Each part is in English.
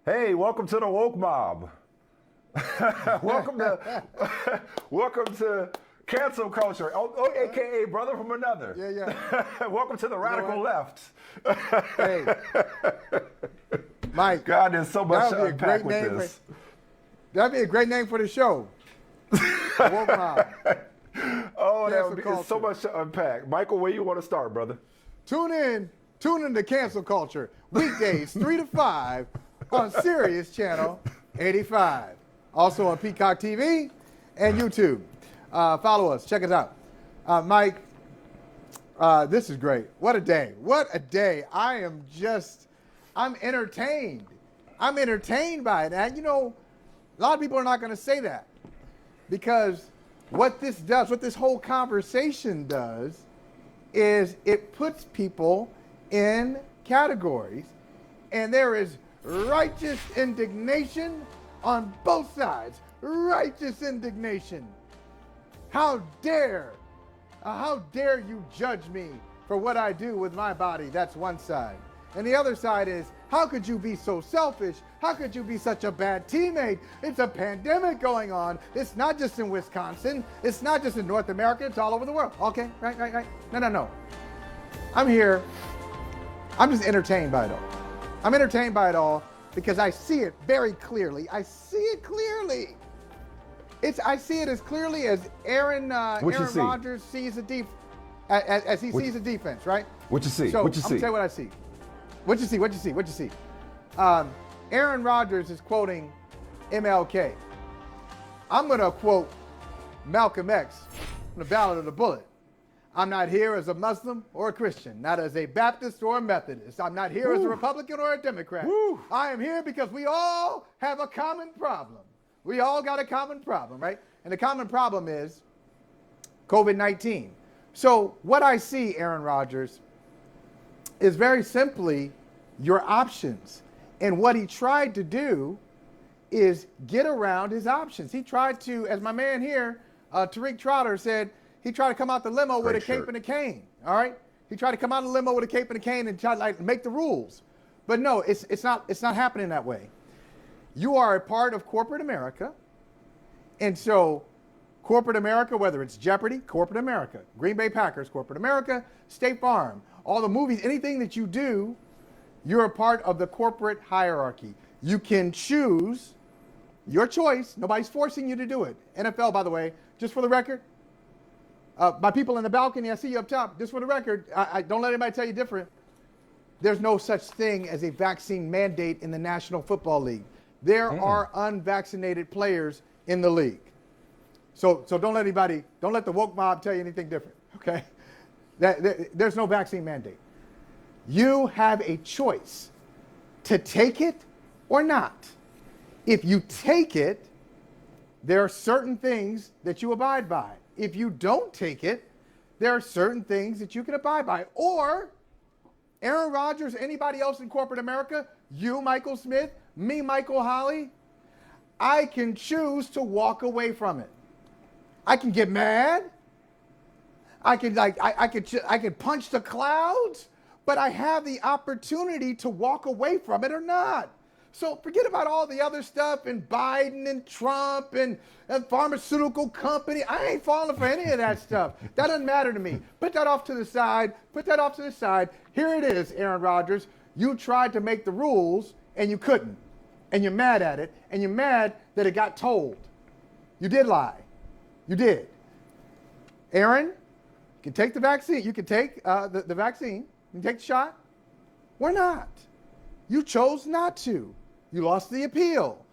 Hey, welcome to the woke mob. welcome to cancel culture. AKA brother from another. Yeah. Welcome to the radical left. Hey, Mike. God, there's so much to unpack with this. That'd be a great name for the show. Woke mob. It's so much to unpack. Michael, where you want to start, brother? Tune in to Cancel Culture weekdays 3 to 5 on Sirius Channel 85. Also on Peacock TV and YouTube. Follow us. Check us out. Mike, this is great. What a day. What a day. I'm entertained. I'm entertained by it. And, a lot of people are not going to say that because what this does, what this whole conversation does, is it puts people in categories, and there is righteous indignation on both sides. Righteous indignation. How dare you judge me for what I do with my body? That's one side. And the other side is, how could you be so selfish? How could you be such a bad teammate? It's a pandemic going on. It's not just in Wisconsin. It's not just in North America. It's all over the world. Okay, right. No. I'm here. I'm just entertained by it all. I'm entertained by it all because I see it very clearly. I see it clearly. I see it as clearly as Aaron Rodgers sees a sees a defense, right? What you see? So What you I'm see? gonna tell you what I see. What you see? Aaron Rodgers is quoting MLK. I'm gonna quote Malcolm X from the Ballad of the Bullet. I'm not here as a Muslim or a Christian, not as a Baptist or a Methodist. I'm not here as a Republican or a Democrat. I am here because we all have a common problem. We all got a common problem, right? And the common problem is COVID-19. So what I see, Aaron Rodgers, is very simply your options. And what he tried to do is get around his options. He tried to, as my man here, Tariq Trotter said, he tried to come out the limo with a cape and a cane, all right? He tried to come out of the limo with a cape and a cane and try to make the rules. But no, it's not happening that way. You are a part of corporate America. And so corporate America, whether it's Jeopardy, corporate America, Green Bay Packers, corporate America, State Farm, all the movies, anything that you do, you're a part of the corporate hierarchy. You can choose your choice. Nobody's forcing you to do it. NFL, by the way, just for the record, by people in the balcony, I see you up top, just for the record, I don't let anybody tell you different. There's no such thing as a vaccine mandate in the National Football League. There are unvaccinated players in the league. So don't let the woke mob tell you anything different, okay? There's no vaccine mandate. You have a choice to take it or not. If you take it, there are certain things that you abide by. If you don't take it, there are certain things that you can abide by. Or Aaron Rodgers, anybody else in corporate America, you, Michael Smith, me, Michael Holley, I can choose to walk away from it. I can get mad. I can punch the clouds, but I have the opportunity to walk away from it or not. So forget about all the other stuff and Biden and Trump and pharmaceutical company. I ain't falling for any of that stuff. That doesn't matter to me. Put that off to the side. Here it is, Aaron Rodgers. You tried to make the rules and you couldn't. And you're mad at it. And you're mad that it got told. You did lie. You did. Aaron, you can take the vaccine. You can take the vaccine. You can take the shot. We're not. You chose not to. You lost the appeal.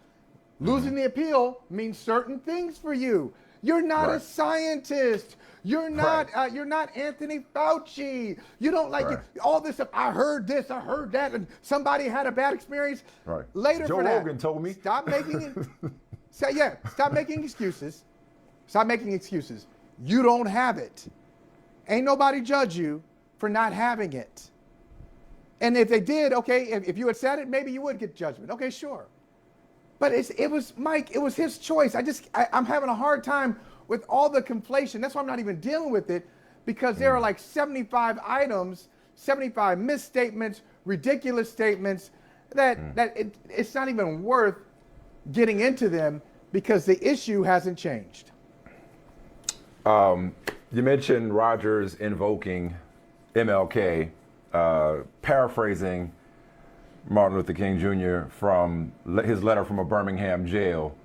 Losing the appeal means certain things for you. You're not a scientist. You're not Anthony Fauci. You don't all this stuff. I heard this, I heard that, and somebody had a bad experience. Right. Later Joe for that. Rogan told me. Stop making it. Stop making excuses. Stop making excuses. You don't have it. Ain't nobody judge you for not having it. And if they did, okay, if you had said it, maybe you would get judgment. Okay, sure. But it was Mike, it was his choice. I'm having a hard time with all the conflation. That's why I'm not even dealing with it, because there are like 75 items, 75 misstatements, ridiculous statements it's not even worth getting into them because the issue hasn't changed. You mentioned Rodgers invoking MLK, paraphrasing Martin Luther King Jr. from his letter from a Birmingham jail.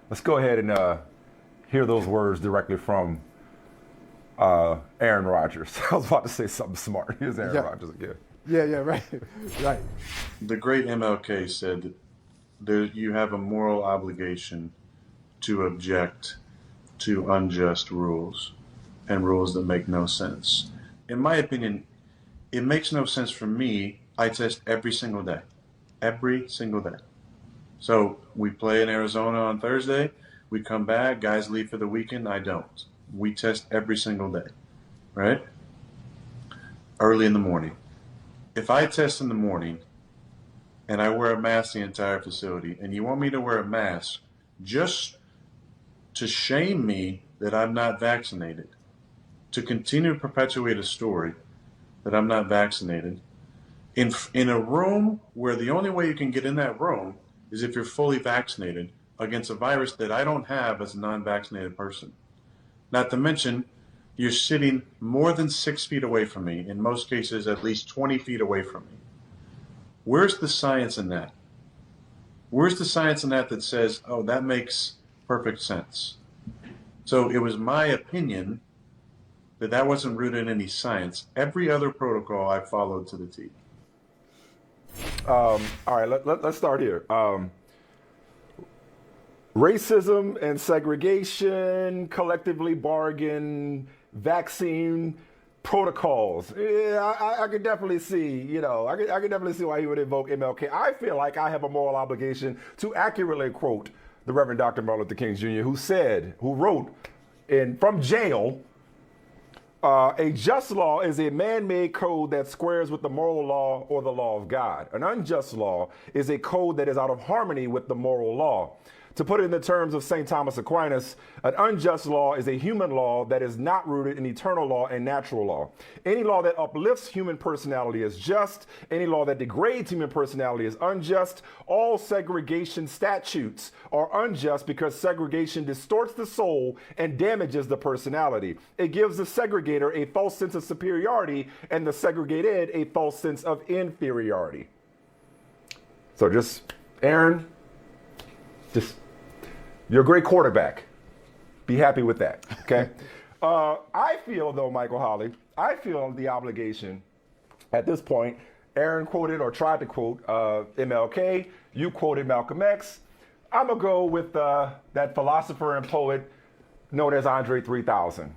Let's go ahead and hear those words directly from Aaron Rodgers. I was about to say something smart. Here's Aaron Rodgers again. Yeah, right. Right. The great MLK said that you have a moral obligation to object to unjust rules and rules that make no sense. In my opinion, it makes no sense for me. I test every single day. Every single day. So we play in Arizona on Thursday. We come back. Guys leave for the weekend. I don't. We test every single day, right? Early in the morning. If I test in the morning and I wear a mask the entire facility, and you want me to wear a mask just to shame me that I'm not vaccinated, to continue to perpetuate a story that I'm not vaccinated, in a room where the only way you can get in that room is if you're fully vaccinated against a virus that I don't have as a non-vaccinated person. Not to mention, you're sitting more than 6 feet away from me, in most cases at least 20 feet away from me. Where's the science in that? Where's the science in that says, oh, that makes perfect sense? So it was my opinion that wasn't rooted in any science. Every other protocol I followed to the T. All right, let's start here. Racism and segregation, collectively bargain, vaccine protocols. Yeah, I could definitely see, I could definitely see why he would invoke MLK. I feel like I have a moral obligation to accurately quote the Reverend Dr. Martin Luther King Jr., who wrote from jail, a just law is a man-made code that squares with the moral law or the law of God. An unjust law is a code that is out of harmony with the moral law. To put it in the terms of St. Thomas Aquinas, an unjust law is a human law that is not rooted in eternal law and natural law. Any law that uplifts human personality is just. Any law that degrades human personality is unjust. All segregation statutes are unjust because segregation distorts the soul and damages the personality. It gives the segregator a false sense of superiority and the segregated a false sense of inferiority. So Aaron, you're a great quarterback. Be happy with that, okay? I feel, though, Michael Holley, the obligation at this point. Aaron quoted or tried to quote MLK. You quoted Malcolm X. I'm going to go with that philosopher and poet known as Andre 3000,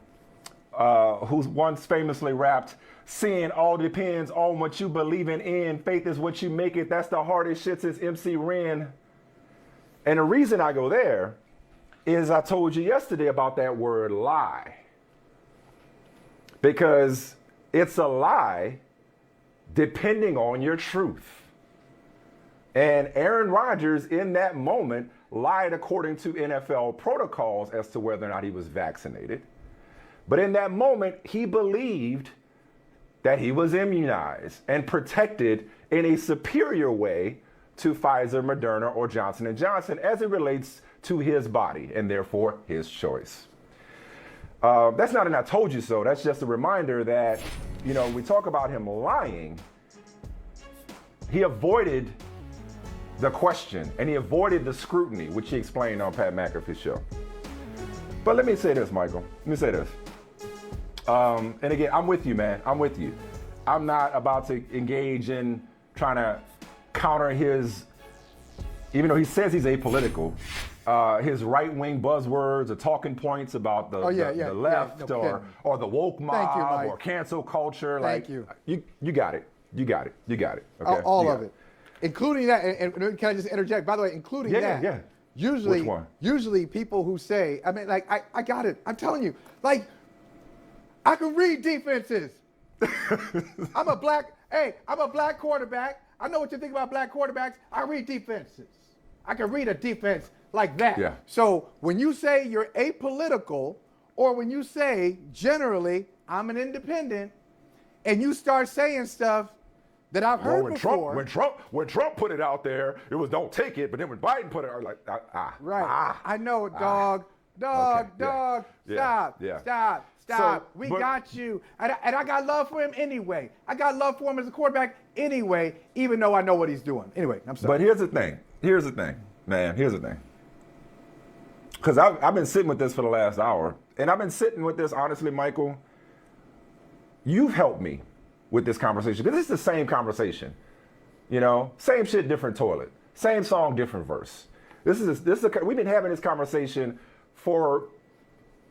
who once famously rapped, "Sin all depends on what you believe in. Faith is what you make it. That's the hardest shit since MC Ren." And the reason I go there is I told you yesterday about that word lie. Because it's a lie depending on your truth. And Aaron Rodgers in that moment lied according to NFL protocols as to whether or not he was vaccinated. But in that moment, he believed that he was immunized and protected in a superior way to Pfizer, Moderna, or Johnson & Johnson as it relates to his body and therefore his choice. That's not an I told you so. That's just a reminder that, we talk about him lying. He avoided the question and he avoided the scrutiny, which he explained on Pat McAfee's show. But let me say this, Michael. Let me say this. And again, I'm with you, man. I'm with you. I'm not about to engage in trying to counter his, even though he says he's apolitical, his right-wing buzzwords or talking points about the left or the woke mob or cancel culture. You got it. You got it. Okay? All of it. Including that, and can I just interject? By the way, including that. Yeah. Usually people who say, I got it. I'm telling you, I can read defenses. I'm a black quarterback. I know what you think about black quarterbacks. I read defenses. I can read a defense like that. Yeah. So when you say you're apolitical, or when you say generally I'm an independent, and you start saying stuff that I've heard before. When Trump put it out there, it was don't take it. But then when Biden put it, I was like, I know, dog. Stop. We got you. And I got love for him anyway. I got love for him as a quarterback anyway, even though I know what he's doing. Anyway, I'm sorry. But here's the thing, man. Here's the thing. Because I've been sitting with this for the last hour, and I've been sitting with this, honestly, Michael. You've helped me with this conversation, because it's the same conversation. Same shit, different toilet. Same song, different verse. We've been having this conversation for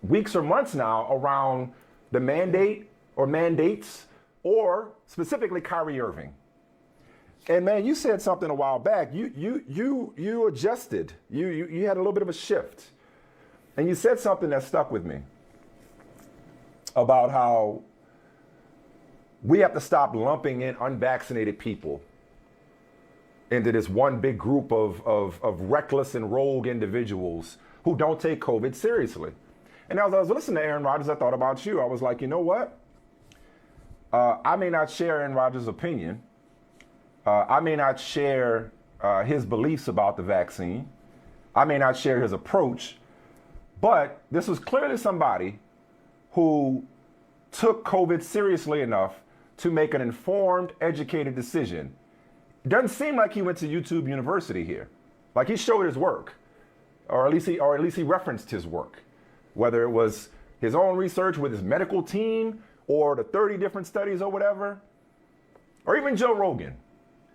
weeks or months now around the mandate or mandates, or specifically Kyrie Irving. And man, you said something a while back. You adjusted. You had a little bit of a shift, and you said something that stuck with me about how we have to stop lumping in unvaccinated people into this one big group of reckless and rogue individuals who don't take COVID seriously. And as I was listening to Aaron Rodgers, I thought about you. I was like, you know what? I may not share Aaron Rodgers' opinion. I may not share his beliefs about the vaccine. I may not share his approach. But this was clearly somebody who took COVID seriously enough to make an informed, educated decision. It doesn't seem like he went to YouTube University here. Like he showed his work, or at least he referenced his work, whether it was his own research with his medical team or the 30 different studies or whatever, or even Joe Rogan.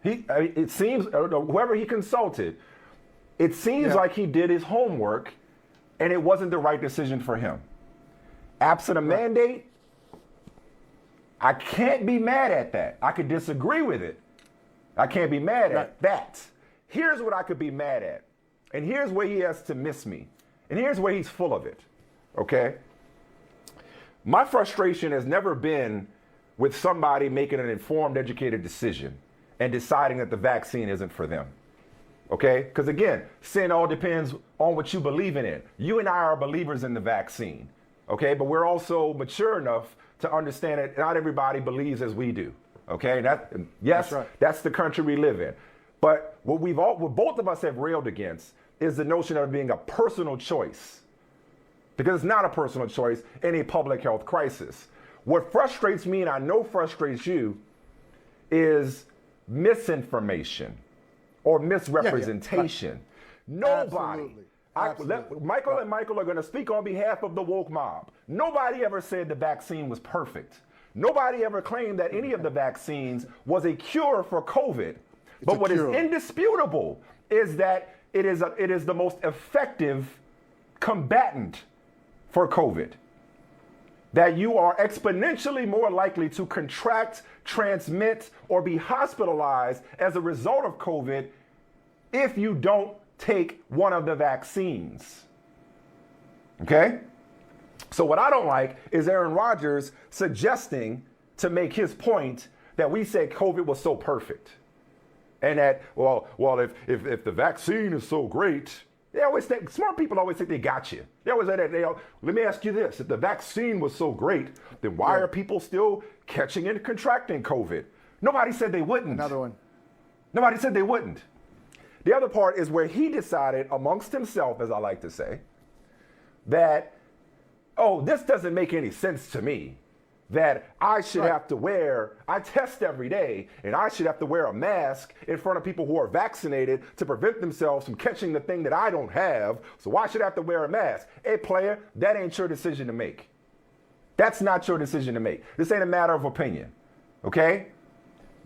It seems, whoever he consulted, it seems like he did his homework and it wasn't the right decision for him. Absent a mandate, I can't be mad at that. I could disagree with it. I can't be mad at that. Here's what I could be mad at. And here's where he has to miss me. And here's where he's full of it. Okay? My frustration has never been with somebody making an informed, educated decision and deciding that the vaccine isn't for them. Okay? Because again, sin all depends on what you believe in it. You and I are believers in the vaccine. Okay? But we're also mature enough to understand that not everybody believes as we do. Okay? That's the country we live in. But what both of us have railed against is the notion of it being a personal choice. Because it's not a personal choice in a public health crisis. What frustrates me, and I know frustrates you, is misinformation or misrepresentation. Nobody, Michael and Michael are going to speak on behalf of the woke mob. Nobody ever said the vaccine was perfect. Nobody ever claimed that any of the vaccines was a cure for COVID. But what is indisputable is that it is the most effective combatant for COVID. That you are exponentially more likely to contract, transmit, or be hospitalized as a result of COVID if you don't take one of the vaccines. Okay? So what I don't like is Aaron Rodgers suggesting, to make his point, that we said COVID was so perfect. And that, well, if the vaccine is so great, they always think, smart people always think they got you. They always say that. Let me ask you this. If the vaccine was so great, then why are people still catching and contracting COVID? Nobody said they wouldn't. Another one. Nobody said they wouldn't. The other part is where he decided amongst himself, as I like to say, that, this doesn't make any sense to me. That I should have to I test every day, and I should have to wear a mask in front of people who are vaccinated to prevent themselves from catching the thing that I don't have. So why should I have to wear a mask? Hey, player, that ain't your decision to make. That's not your decision to make. This ain't a matter of opinion, okay?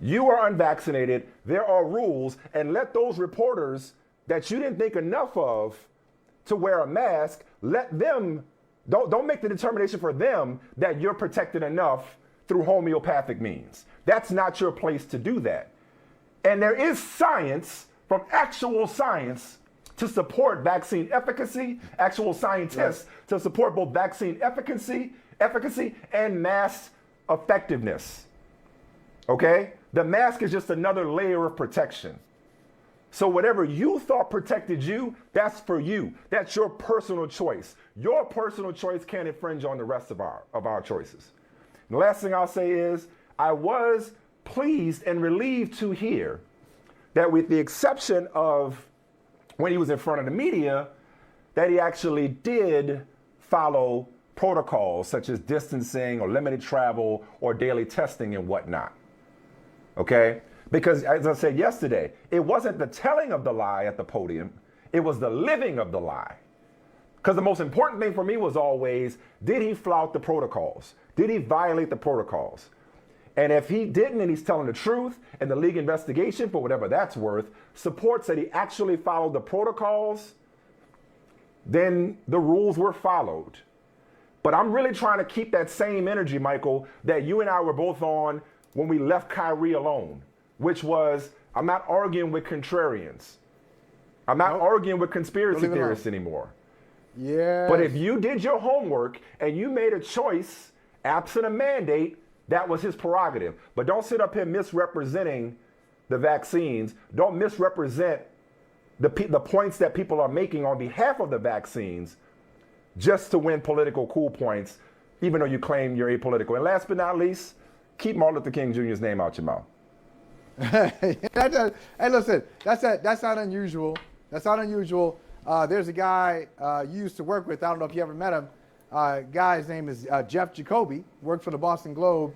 You are unvaccinated. There are rules, and let those reporters that you didn't think enough of to wear a mask, let them. Don't make the determination for them that you're protected enough through homeopathic means. That's not your place to do that. And there is science, from actual science, to support vaccine efficacy, actual scientists to support both vaccine efficacy and mask effectiveness. Okay? The mask is just another layer of protection. So whatever you thought protected you, that's for you. That's your personal choice. Your personal choice can't infringe on the rest of our choices. And the last thing I'll say is I was pleased and relieved to hear that, with the exception of when he was in front of the media, that he actually did follow protocols such as distancing or limited travel or daily testing and whatnot. Okay? Because, as I said yesterday, it wasn't the telling of the lie at the podium, it was the living of the lie. Because the most important thing for me was always, did he flout the protocols? Did he violate the protocols? And if he didn't, and he's telling the truth, and the league investigation, for whatever that's worth, supports that he actually followed the protocols, then the rules were followed. But I'm really trying to keep that same energy, Michael, that you and I were both on when we left Kyrie alone, which was, I'm not arguing with contrarians. I'm not arguing with conspiracy theorists anymore. Yeah. But if you did your homework and you made a choice, absent a mandate, that was his prerogative. But don't sit up here misrepresenting the vaccines. Don't misrepresent the points that people are making on behalf of the vaccines just to win political cool points, even though you claim you're apolitical. And last but not least, keep Martin Luther King Jr.'s name out your mouth. Hey, listen, that's not unusual. That's not unusual. There's a guy you used to work with. I don't know if you ever met him. Guy's name is Jeff Jacoby. Worked for the Boston Globe.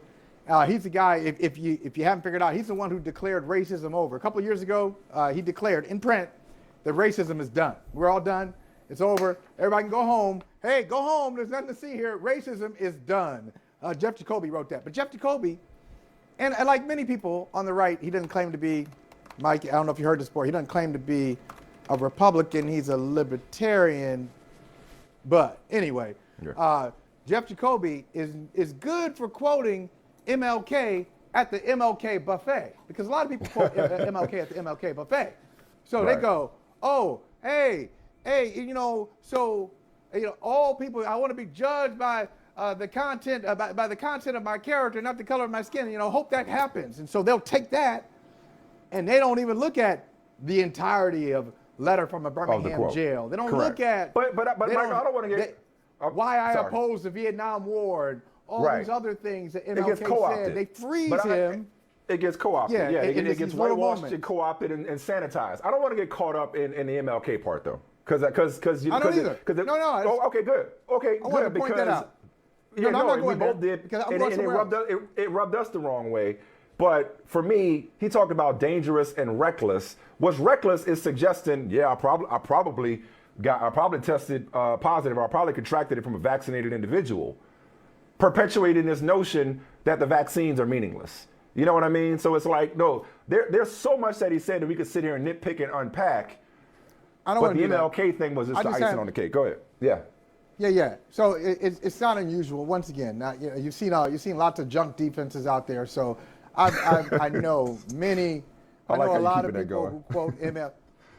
He's the guy. If you haven't figured out, he's the one who declared racism over. A couple of years ago, he declared in print that racism is done. We're all done. It's over. Everybody can go home. Hey, go home. There's nothing to see here. Racism is done. Jeff Jacoby wrote that. But Jeff Jacoby, and like many people on the right, he doesn't claim to be, Mike, I don't know if you heard this before, he doesn't claim to be a Republican. He's a libertarian. But anyway, Jeff Jacoby is good for quoting MLK at the MLK buffet, because a lot of people quote MLK at the MLK buffet. So they go, oh, hey, all people, I want to be judged by the content, by the content of my character, not the color of my skin. Hope that happens. And so they'll take that, and they don't even look at the entirety of letter from a Birmingham jail. They don't look at. But Michael, I don't want to get. Why I oppose the Vietnam War and all these other things that MLK said. They freeze him. It gets co-opted. Yeah, it gets whitewashed and co-opted and sanitized. I don't want to get caught up in the MLK part though, because I don't either. No. Okay, good. Okay, I want to point that out. Yeah, I'm not going we both did, and it rubbed us the wrong way. But for me, he talked about dangerous and reckless. What's reckless is suggesting, I probably tested positive, or I probably contracted it from a vaccinated individual, perpetuating this notion that the vaccines are meaningless. You know what I mean? So it's like, no, there's so much that he said that we could sit here and nitpick and unpack. But the MLK thing was just the icing on the cake. Go ahead. Yeah. So it's not unusual. Once again, you've seen lots of junk defenses out there. So I know many. I know a lot of people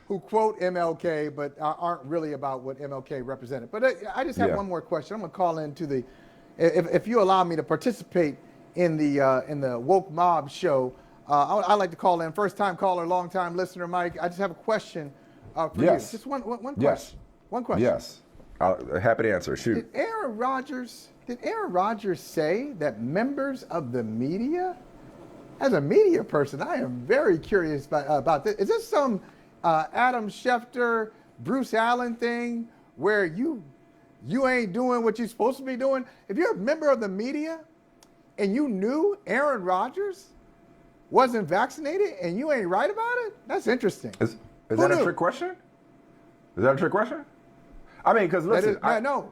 who quote MLK, but aren't really about what MLK represented. But I just have one more question. I'm going to call into the, if you allow me to participate in the Woke Mob show. I'd like to call in, first time caller, long time listener, Mike. I just have a question for you. Just one question. Yes. One question. Yes. Happy to answer. Shoot. Did Aaron Rodgers say that members of the media? As a media person, I am very curious about this. Is this some Adam Schefter, Bruce Allen thing where you ain't doing what you're supposed to be doing? If you're a member of the media and you knew Aaron Rodgers wasn't vaccinated and you ain't right about it, that's interesting. Is that a trick question? Is that a trick question? I mean, because listen, no.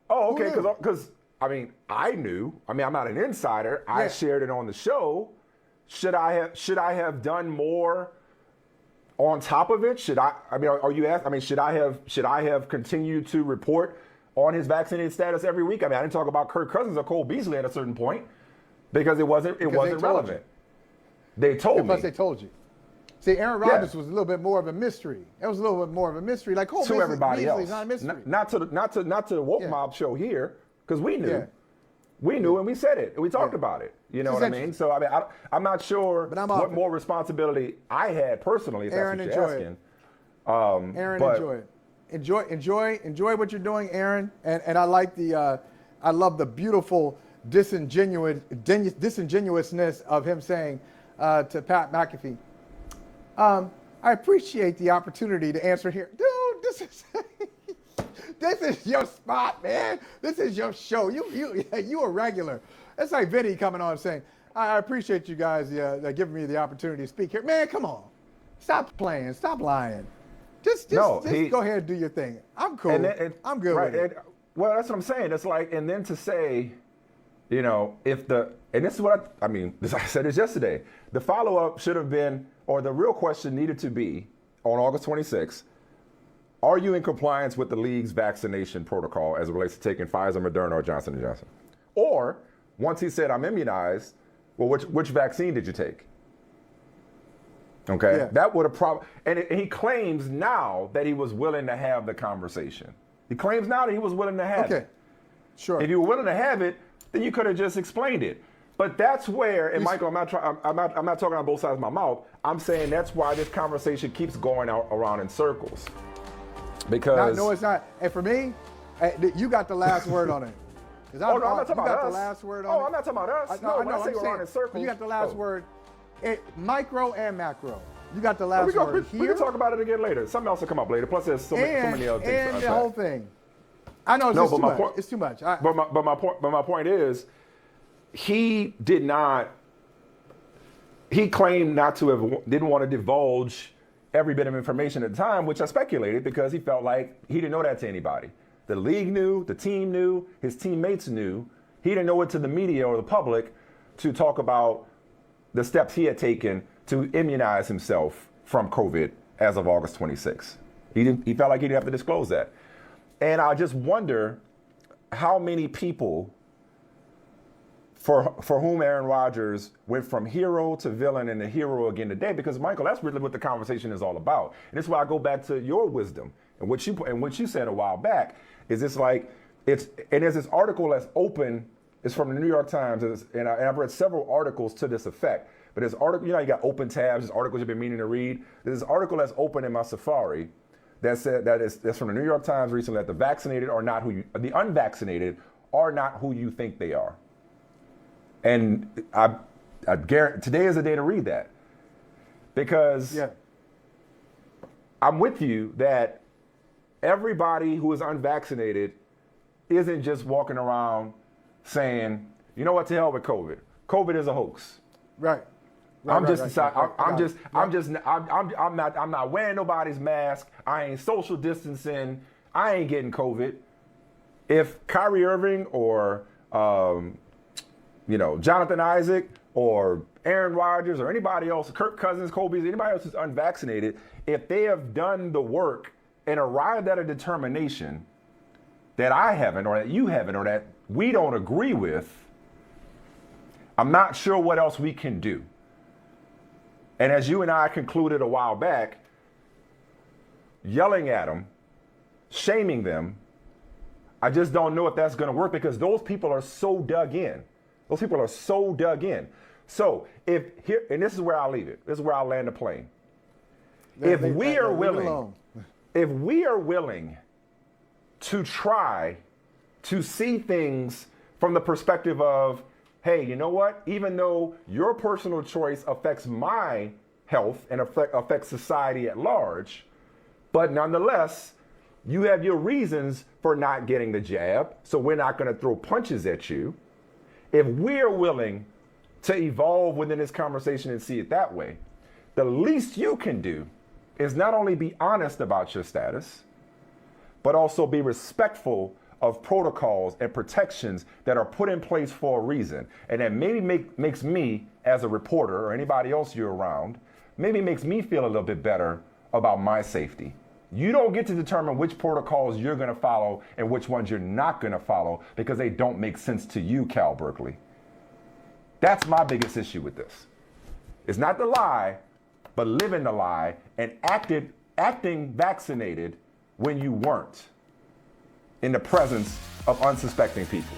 Oh, okay. Because I knew. I'm not an insider. I shared it on the show. Should I have done more on top of it? Are you asking? Should I have continued to report on his vaccinated status every week? I didn't talk about Kirk Cousins or Cole Beasley at a certain point because it wasn't relevant. They told me. Plus, they told you. See, Aaron Rodgers was a little bit more of a mystery. It was a little bit more of a mystery, like Cole Beasley, everybody else. Not a mystery. Not to the Woke Mob show here, because we knew. Yeah. We knew and we said it. We talked about it. You know what I mean? So I'm not sure what more responsibility I had personally. If Aaron, that's what you're asking. Aaron, enjoy what you're doing, Aaron. And I like I love the beautiful disingenuousness of him saying, to Pat McAfee. I appreciate the opportunity to answer here. Dude, this is your spot, man. This is your show. You a regular. It's like Vinny coming on saying, I appreciate you guys giving me the opportunity to speak here. Man, come on. Stop playing. Stop lying. Just go ahead and do your thing. I'm cool. I'm good with it. Well, that's what I'm saying. It's like, and then to say, and this is what I said this yesterday. The follow-up should have been, or the real question needed to be on August 26th, are you in compliance with the league's vaccination protocol as it relates to taking Pfizer, Moderna, or Johnson & Johnson? Or, once he said, I'm immunized, well, which vaccine did you take? Okay, that would have probably, and he claims now that he was willing to have the conversation. He claims now that he was willing to have it. Sure. If you were willing to have it, then you could have just explained it. But that's where, and Michael, I'm not talking on both sides of my mouth. I'm saying that's why this conversation keeps going around in circles. Because no, it's not. And for me, you got the last word on it. I'm not talking about us. The last word on it. I'm not talking about us. I know. I say around in circles. You got the last word. Micro and macro. You got the last word here. We can talk about it again later. Something else will come up later. Plus, there's so many other things. And the whole thing. I know it's too much. It's too much. But my point is, he did not. He claimed not to have, didn't want to divulge every bit of information at the time, which I speculated because he felt like he didn't know that to anybody. The league knew, the team knew, his teammates knew. He didn't know it to the media or the public to talk about the steps he had taken to immunize himself from COVID as of August 26th. He felt like he didn't have to disclose that. And I just wonder how many people for whom Aaron Rodgers went from hero to villain and the hero again today, because Michael, that's really what the conversation is all about. And this is why I go back to your wisdom and what you said a while back. Is it's like there's this article that's open. It's from the New York Times, and I've read several articles to this effect. But this article, you got open tabs. There's articles you've been meaning to read. There's this article that's open in my Safari that said that's from the New York Times recently, that the unvaccinated are not who you think they are. And I guarantee today is the day to read that, because I'm with you that everybody who is unvaccinated isn't just walking around saying, you know what, to hell with COVID. COVID is a hoax. Right. I'm not wearing nobody's mask. I ain't social distancing. I ain't getting COVID. If Kyrie Irving or Jonathan Isaac or Aaron Rodgers or anybody else, Kirk Cousins, Kobe, anybody else who's unvaccinated, if they have done the work and arrived at a determination that I haven't, or that you haven't, or that we don't agree with, I'm not sure what else we can do. And as you and I concluded a while back, yelling at them, shaming them, I just don't know if that's going to work, because those people are so dug in. Those people are so dug in. So and this is where I'll leave it. This is where I'll land the plane. If we are willing to try to see things from the perspective of, hey, you know what? Even though your personal choice affects my health and affects society at large, but nonetheless, you have your reasons for not getting the jab, so we're not going to throw punches at you. If we're willing to evolve within this conversation and see it that way, the least you can do is not only be honest about your status, but also be respectful of protocols and protections that are put in place for a reason. And that maybe makes me, as a reporter or anybody else you're around, maybe makes me feel a little bit better about my safety. You don't get to determine which protocols you're going to follow and which ones you're not going to follow because they don't make sense to you, Cal Berkeley. That's my biggest issue with this. It's not the lie, but living the lie and acting vaccinated when you weren't, in the presence of unsuspecting people.